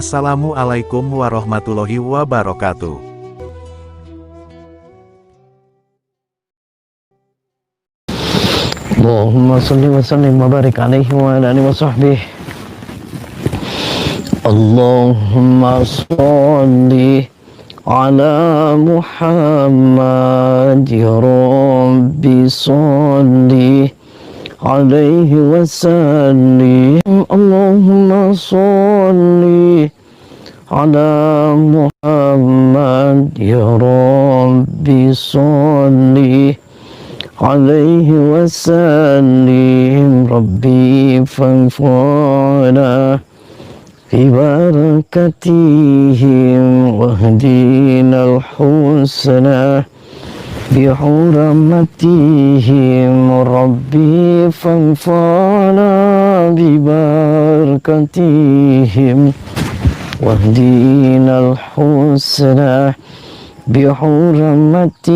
Assalamualaikum warahmatullahi wabarakatuh. Allahumma salli wa sallim wa barik alaihi wa ala alihi wa sahbihi. Allahumma salli ala Muhammad ya Rabbi salli alaihi wa sallim. Allahumma salli ala Muhammad ya Rabbi salli alaihi wasallim. Rabbi fanfa'na fi barakatihim wahdina al-husna bi hurmatihim. Rabbi fanfa'na bi barakatihim wahdina al-husna bi hurmatihim.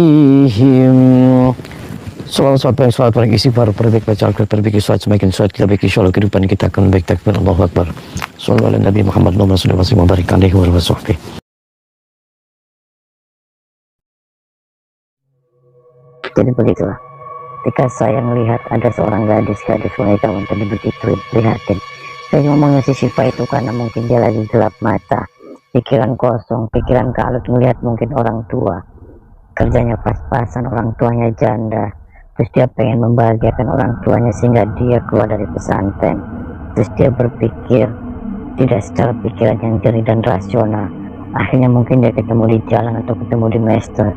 Salam paling istighfar, perbaik baca Al-Quran, perbaiki sholat, semakin sholat kita baiki, insyaallah kehidupan kita akan baik. Takbir, Allahu Akbar. Sallallahu ala Nabi Muhammad sallallahu alaihi wa barik alaihi wa sahbihi. Jadi begitulah, ketika saya melihat ada seorang gadis wanita wanita begitu prihatin, saya ngomongnya si Siva itu karena mungkin dia lagi gelap mata, pikiran kosong, pikiran kalut, melihat mungkin orang tua kerjanya pas-pasan, orang tuanya janda, terus dia pengen membahagiakan orang tuanya sehingga dia keluar dari pesantren. Terus dia berpikir tidak secara pikiran yang jernih dan rasional. Akhirnya mungkin dia ketemu di jalan atau ketemu di medsos,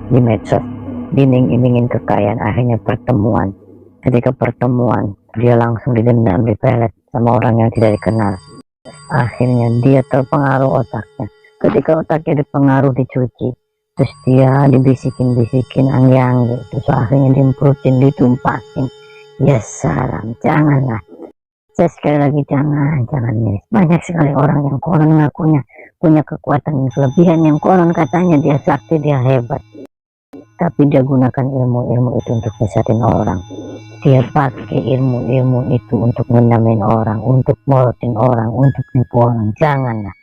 diiming-imingin kekayaan. Akhirnya pertemuan. Ketika pertemuan, dia langsung didendam, dipelet sama orang yang tidak dikenal. Akhirnya dia terpengaruh otaknya. Ketika otaknya dipengaruh, dicuci, terus dia dibisikin anggi-anggi, terus akhirnya diemputin, ditumpahin. Ya salam, janganlah. Saya sekali lagi jangan miris. Banyak sekali orang yang konon ngakunya punya kekuatan dan kelebihan, yang konon katanya dia sakti, dia hebat, tapi dia gunakan ilmu itu untuk mesatin orang. Dia pakai ilmu itu untuk ngendamin orang, untuk molotin orang, untuk nipu orang. Janganlah.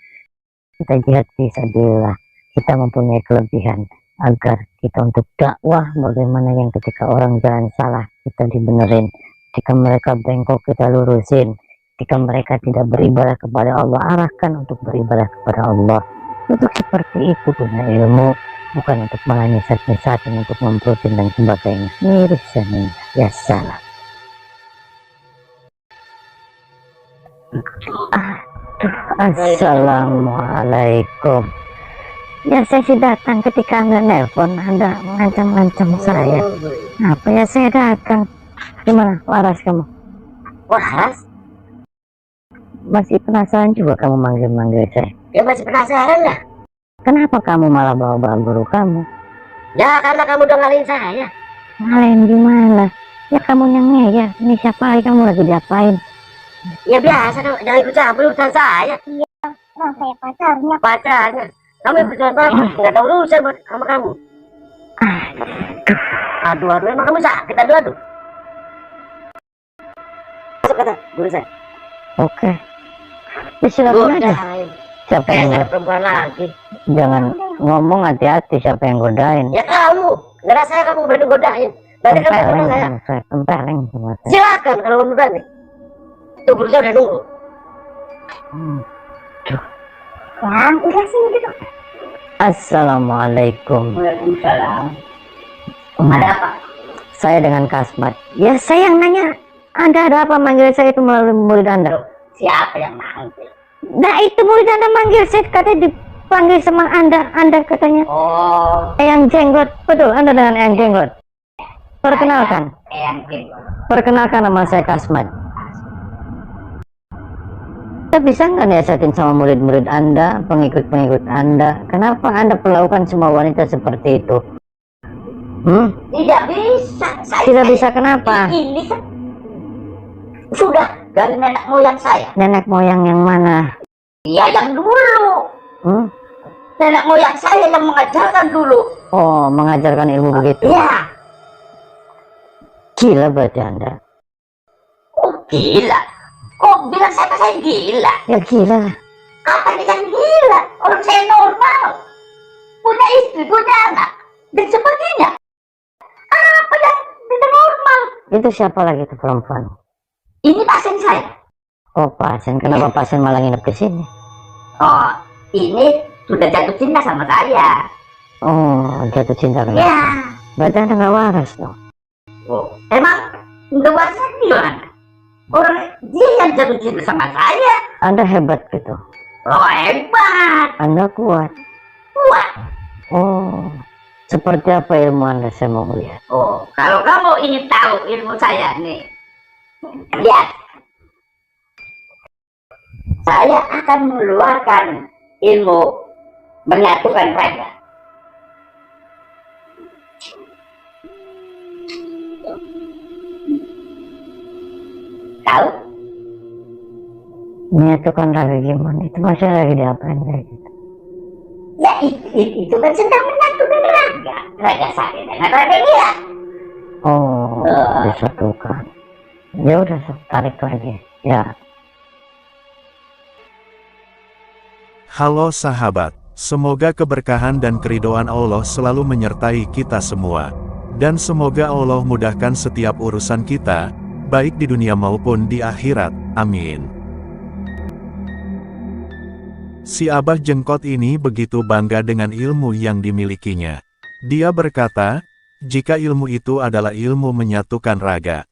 Kita jihad fisabilillah. Kita mempunyai kelebihan agar kita untuk dakwah, bagaimana yang ketika orang jalan salah kita dibenerin, ketika mereka bengkok kita lurusin, ketika mereka tidak beribadah kepada Allah, arahkan untuk beribadah kepada Allah. Untuk seperti itu punya ilmu, bukan untuk malah nyesat-nyesatin, untuk memprotin dan sebagainya. Miris ya salah. Assalamualaikum. Ya saya sih datang ketika Anda nelpon, Anda ngancam-ngancam saya. Apa ya saya datang. Gimana waras kamu? Waras? Masih penasaran juga kamu manggil-manggil saya? Ya masih penasaran lah. Kenapa kamu malah bawa-bawa guru kamu? Ya karena kamu udah ngalahin saya. Ngalahin gimana? Ya kamu yang ya. Ini siapa lagi, kamu lagi diapain? Ya biasa, jangan ikut campur urusan saya. Iya, saya pacarnya. Kamu berjalan banget, nggak tahu urusan sama kamu. Aduh, emang kamu sakit, aduh. Masuk kata guru saya. Oke. Ya silakan aja. Siapa yang perempuan lagi? Jangan ngomong, hati-hati siapa yang godain. Ya kamu, nggak saya kamu berani godain. Berarti kamu saya tempeleng sama saya. Silakan kalau kamu berani. Tuh guru saya udah nunggu. Ya, udah sini gitu. Assalamualaikum. Waalaikumsalam. Ada apa? Saya dengan Kasmat. Ya saya yang nanya, Anda ada apa manggil saya itu melalui murid Anda? Siapa yang manggil? Nah itu murid Anda manggil saya, katanya dipanggil sama Anda katanya. Oh. Eyang Jenggot, betul Anda dengan Eyang Jenggot. Perkenalkan. Eyang Jenggot. Perkenalkan, nama saya Kasmat. Kita bisa nggak nasihatin sama murid-murid Anda, pengikut-pengikut Anda? Kenapa Anda perlakukan semua wanita seperti itu? Tidak bisa. Tidak bisa kenapa? Ini sudah dari nenek moyang saya. Nenek moyang yang mana? Ya yang dulu. Nenek moyang saya yang mengajarkan dulu. Oh, mengajarkan ilmu begitu? Ya. Gila berarti Anda. Oh gila. Kok bilang saya gila? Ya gila. Apa ini kan gila? Orang saya normal, punya istri, punya anak, dan sebagainya. Apa yang tidak normal? Itu siapa lagi tuh perempuan? Ini pasien saya. Oh, pasien. Kenapa pasien malah nginep ke sini? Oh, ini sudah jatuh cinta sama saya. Oh, jatuh cinta kan? Ya. Berarti Anda nggak waras dong. Oh, emang nggak waras gimana? Orang dia yang jatuh cinta sama saya. Anda hebat gitu. Oh, hebat. Anda kuat. Kuat. Oh, seperti apa ilmu Anda, saya mau lihat. Oh, kalau kamu ingin tahu ilmu saya nih, lihat. Saya akan mengeluarkan ilmu menyatukan raga. Tahu? Menyatukan raga gimana? Itu maksudnya lagi diapain kayak gitu? Ya itu kan sedang menyatukan raga. Raga saya dengan raga dia. Oh, disatukan. Ya udah, tarik lagi. Ya. Halo sahabat, semoga keberkahan dan keridhaan Allah selalu menyertai kita semua. Dan semoga Allah mudahkan setiap urusan kita, baik di dunia maupun di akhirat. Amin. Si Abah Jengkot ini begitu bangga dengan ilmu yang dimilikinya. Dia berkata, jika ilmu itu adalah ilmu menyatukan raga,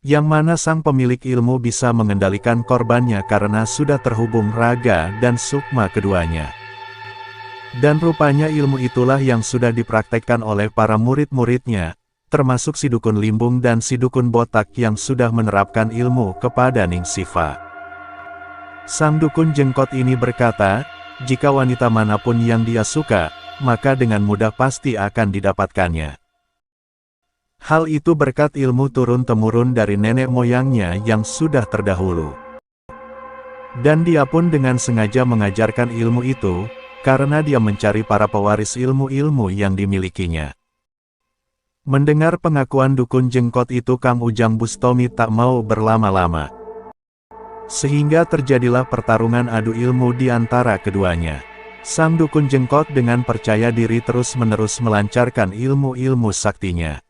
yang mana sang pemilik ilmu bisa mengendalikan korbannya karena sudah terhubung raga dan sukma keduanya. Dan rupanya ilmu itulah yang sudah dipraktekkan oleh para murid-muridnya, termasuk si dukun limbung dan si dukun botak yang sudah menerapkan ilmu kepada Ning Sifa. Sang dukun jengkot ini berkata, jika wanita manapun yang dia suka, maka dengan mudah pasti akan didapatkannya. Hal itu berkat ilmu turun-temurun dari nenek moyangnya yang sudah terdahulu. Dan dia pun dengan sengaja mengajarkan ilmu itu, karena dia mencari para pewaris ilmu-ilmu yang dimilikinya. Mendengar pengakuan dukun jengkot itu, Kang Ujang Bustomi tak mau berlama-lama. Sehingga terjadilah pertarungan adu ilmu di antara keduanya. Sang dukun jengkot dengan percaya diri terus-menerus melancarkan ilmu-ilmu saktinya.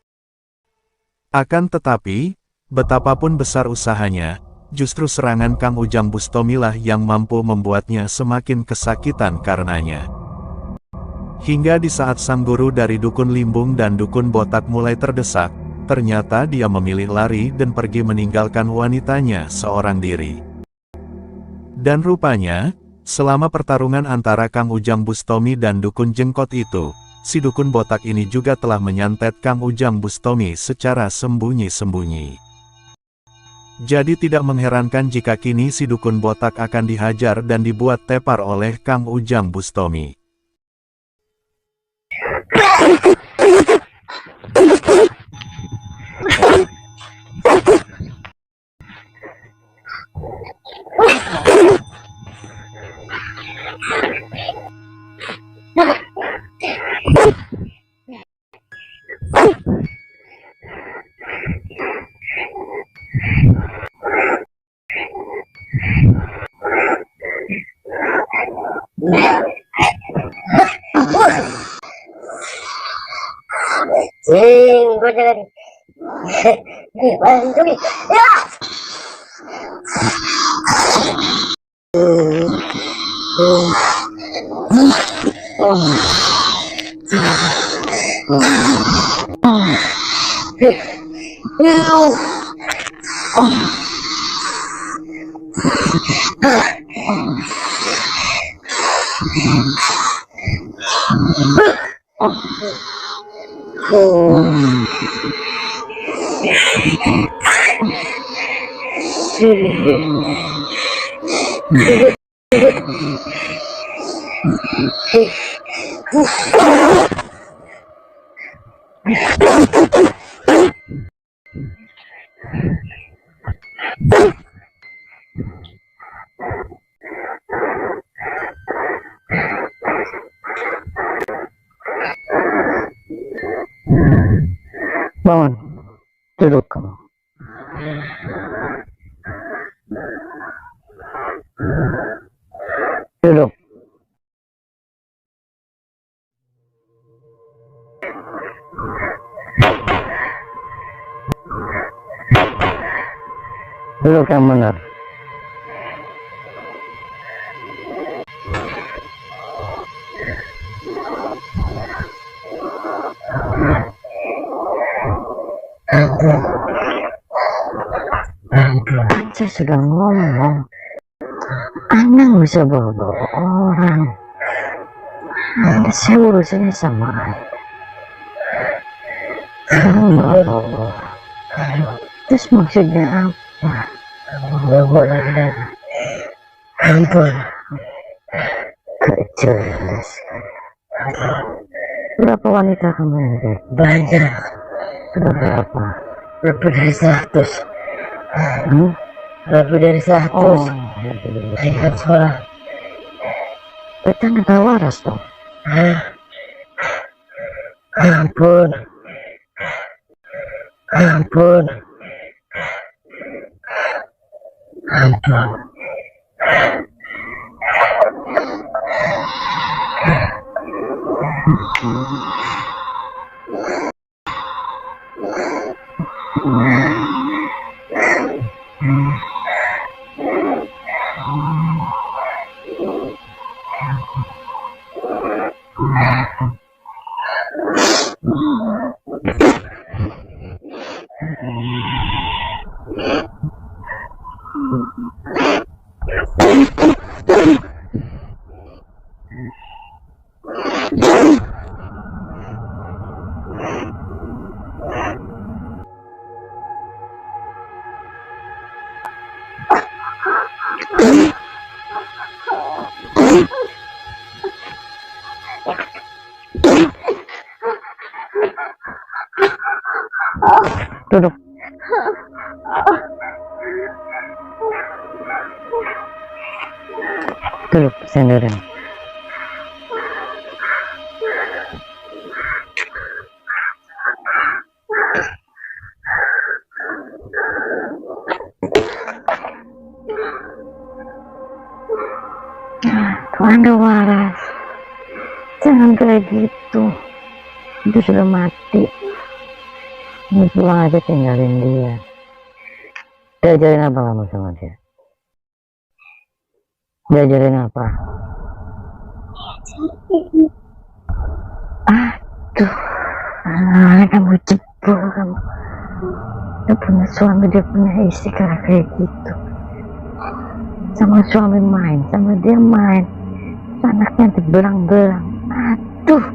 Akan tetapi, betapapun besar usahanya, justru serangan Kang Ujang Bustomilah yang mampu membuatnya semakin kesakitan karenanya. Hingga di saat sang guru dari dukun limbung dan dukun botak mulai terdesak, ternyata dia memilih lari dan pergi meninggalkan wanitanya seorang diri. Dan rupanya, selama pertarungan antara Kang Ujang Bustomi dan dukun jengkot itu, si dukun botak ini juga telah menyantet Kang Ujang Bustomi secara sembunyi-sembunyi. Jadi tidak mengherankan jika kini si dukun botak akan dihajar dan dibuat tepar oleh Kang Ujang Bustomi. Gue jangan dibantu nih. Ya. Bangun, duduk kamu. duduk yang benar. Saya sudah ngomong, Anda nggak bisa bawa-bawa orang. Anda saya urusannya sama Anda. Sekarang bawa-bawa. Terus maksudnya apa? Bawa lagi. Ampun. Kejelas. Berapa wanita kamu ada? Banyak. Berapa? Lebih dari 100. Lebih dari 100. Lihat suara. Kita nggak waras dong. Ampun. Ampun. Ampun. Duduk. Duduk sendirian. Anda waras. Jangan kayak gitu. Itu sudah mati. Ini pulang aja, tinggalin dia. Diajarin apa kamu sama dia? Diajarin apa? Aduh, kamu jebol kamu. Dia punya suami, dia punya istri kayak gitu. Sama suami main, sama dia main. Anaknya dibelang-belang. Aduh,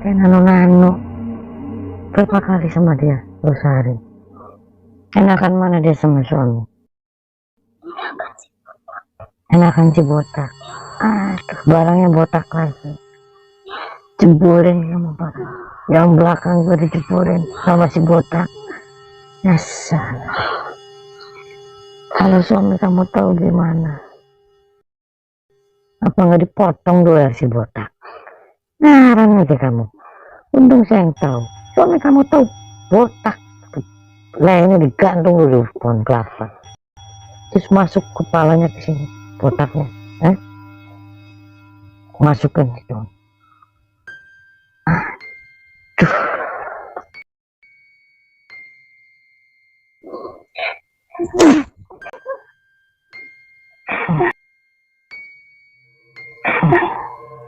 kayak nano-nano. Berapa kali sama dia lu sehari? Enakan mana dia sama suami? Enakan si botak. Aduh, barangnya botak lagi. Jebolin sama barang. Yang belakang gue dijebolin sama si botak. Ya salah. Kalau suami kamu tahu gimana? Apa nggak dipotong dulu si botak? Ngarang aja kamu. Untung saya yang tahu. Suami kamu tahu botak. Lehernya digantung dulu pohon kelapa. Terus masuk kepalanya ke sini botaknya. Masukin gitu. Aduh.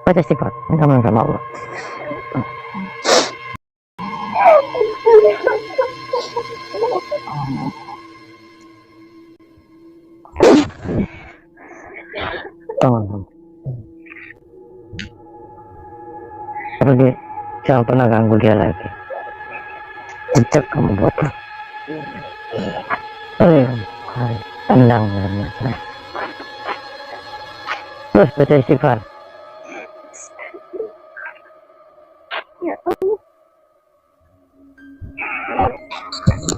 Baca istighfar, minta maaf sama Allah. Tolong. Pergi, jangan pernah ganggu dia lagi. Cecek kamu botak. Tendang ya. Terus baca istighfar.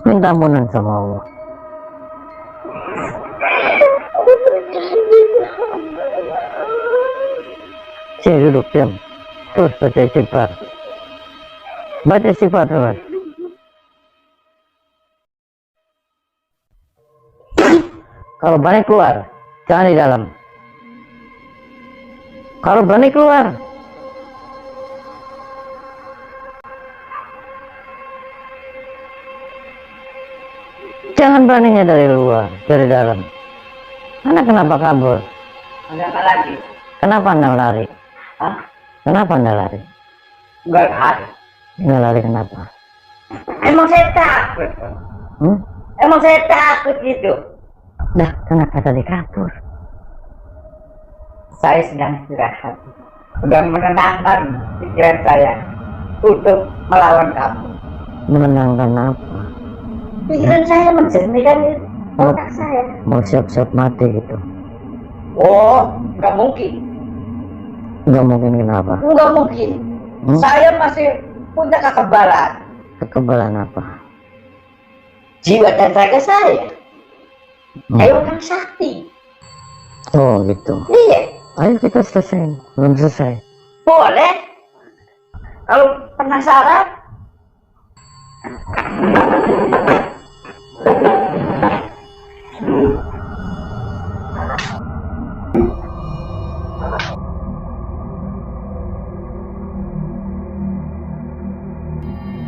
Minta ampunan sama Allah. Sini duduk diam. Terus baca istighfar. Baca istighfar terus. Kalau berani keluar, jangan di dalam. Kalau berani keluar, Jangan beraninya dari luar, dari dalam. Anak kenapa kabur? Ada apa lagi? Kenapa anda lari? Hah? Kenapa anda lari? Enggak ada. Anda lari kenapa? Emang saya takut. Emang saya takut gitu. Dah, kenapa tadi kabur? Saya sedang istirahat. Sedang menenangkan pikiran saya untuk melawan kamu. Menenangkan apa? Pikiran saya menjernihkan otak saya. Mau siap-siap mati gitu? Oh, nggak mungkin. Nggak mungkin, kenapa? Nggak mungkin. Saya masih punya kekebalan. Kekebalan apa? Jiwa dan raga saya. Kayak orang sakti. Oh gitu. Iya. Ayo kita selesai. Belum selesai. Boleh. Kalau penasaran.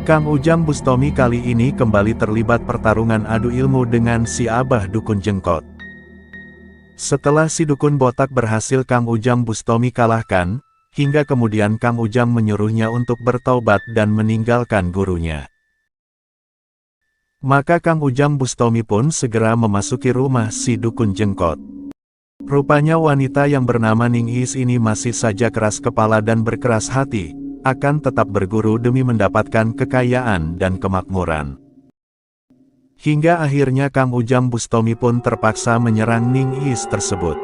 Kang Ujang Bustomi kali ini kembali terlibat pertarungan adu ilmu dengan si Abah Dukun Jengkot. Setelah si Dukun Botak berhasil Kang Ujang Bustomi kalahkan, hingga kemudian Kang Ujang menyuruhnya untuk bertaubat dan meninggalkan gurunya. Maka Kang Ujang Bustomi pun segera memasuki rumah si Dukun Jengkot. Rupanya wanita yang bernama Ningis ini masih saja keras kepala dan berkeras hati, akan tetap berguru demi mendapatkan kekayaan dan kemakmuran. Hingga akhirnya Kang Ujang Bustomi pun terpaksa menyerang Ningis tersebut.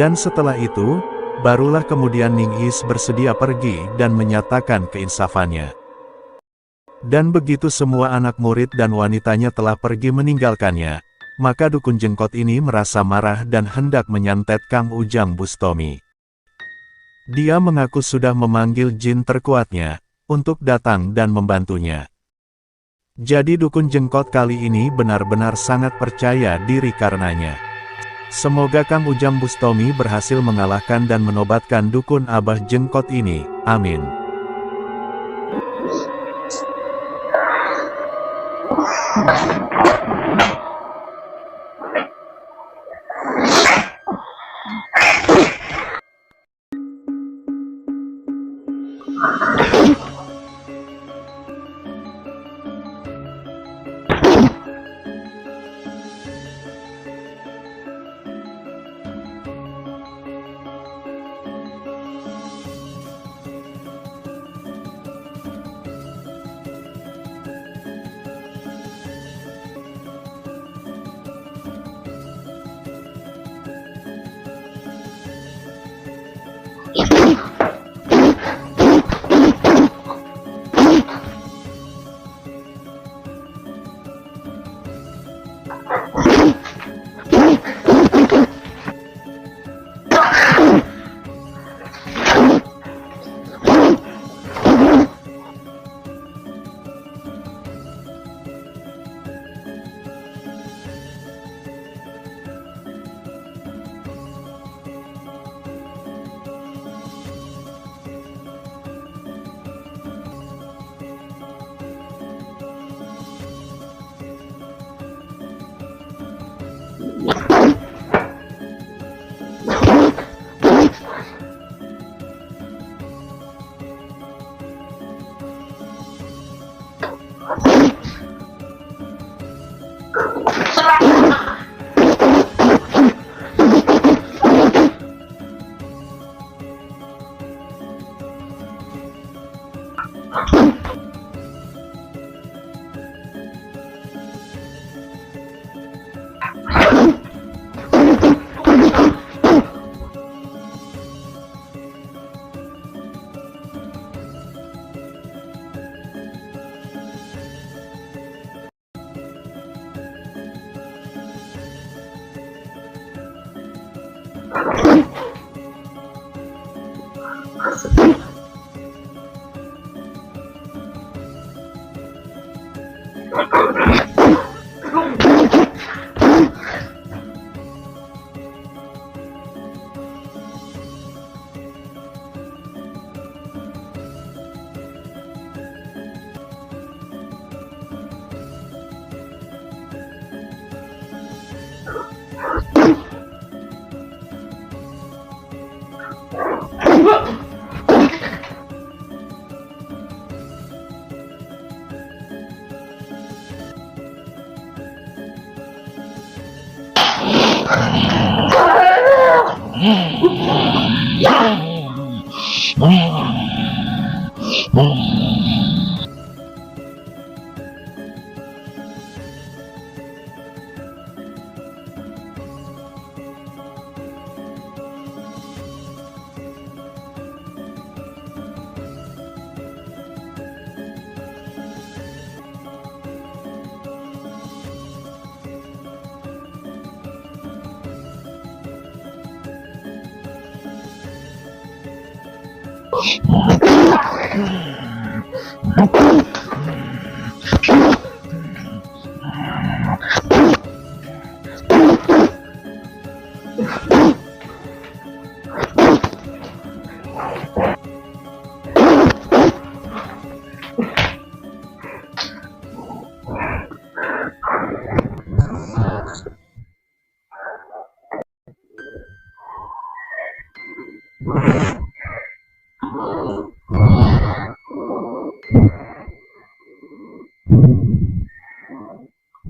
Dan setelah itu, barulah kemudian Ningis bersedia pergi dan menyatakan keinsafannya. Dan begitu semua anak murid dan wanitanya telah pergi meninggalkannya, maka Dukun Jengkot ini merasa marah dan hendak menyantet Kang Ujang Bustomi. Dia mengaku sudah memanggil jin terkuatnya, untuk datang dan membantunya. Jadi Dukun Jengkot kali ini benar-benar sangat percaya diri karenanya. Semoga Kang Ujang Bustomi berhasil mengalahkan dan menobatkan Dukun Abah Jengkot ini, amin.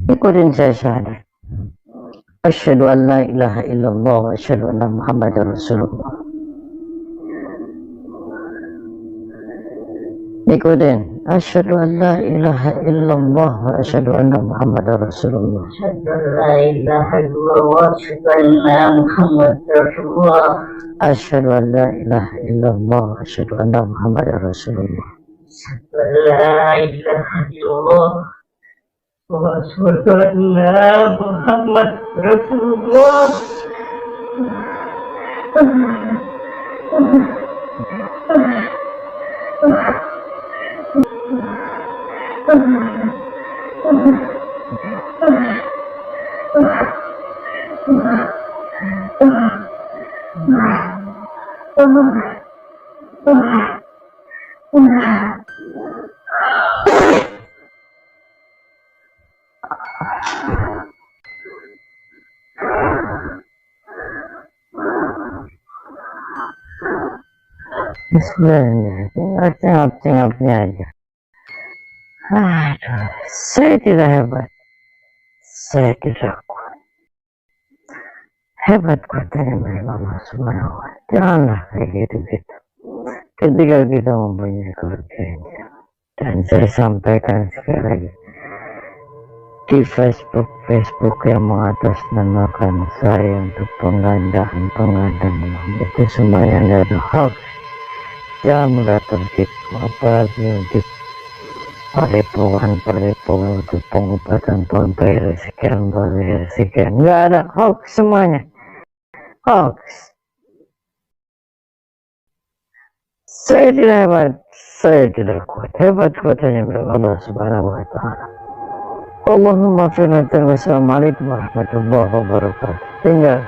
Ikutin saya syahadat. Asyhadu an la ilaha illallah wa asyhadu anna Muhammadar Rasulullah. Ikutin. Asyhadu an la ilaha illallah wa asyhadu anna Muhammadar Rasulullah. Asyhadu an la ilaha illallah wa asyhadu anna Muhammadar Rasulullah. Asyhadu an la ilaha illallah wa asyhadu anna Muhammadar Rasulullah. Asyhadu an la ilaha illallah wa asyhadu anna Muhammadar Rasulullah. Bismillah, tengok-tengoknya aja. Aduh, saya tidak hebat. Saya tidak kuat. Hebat kuatnya milik Allah Subhanahu wa Ta'ala. Janganlah kayak gitu-gitu. Ketika kita mempunyai kepercayaan, dan saya sampaikan sekali lagi, di Facebook yang mengatasnamakan saya untuk penggandaan itu semuanya adalah hoax. Jangan mudah tertipu, apalagi untuk penipuan untuk pengobatan bayar sekian, nggak ada, hoax semuanya, hoax. Saya tidak hebat, saya tidak kuat. Hebat kuatnya milik Allah Subhanahu wa Ta'ala. Allahumma firna. Wassalamualaikum warahmatullahi wabarakatuh. Tinggal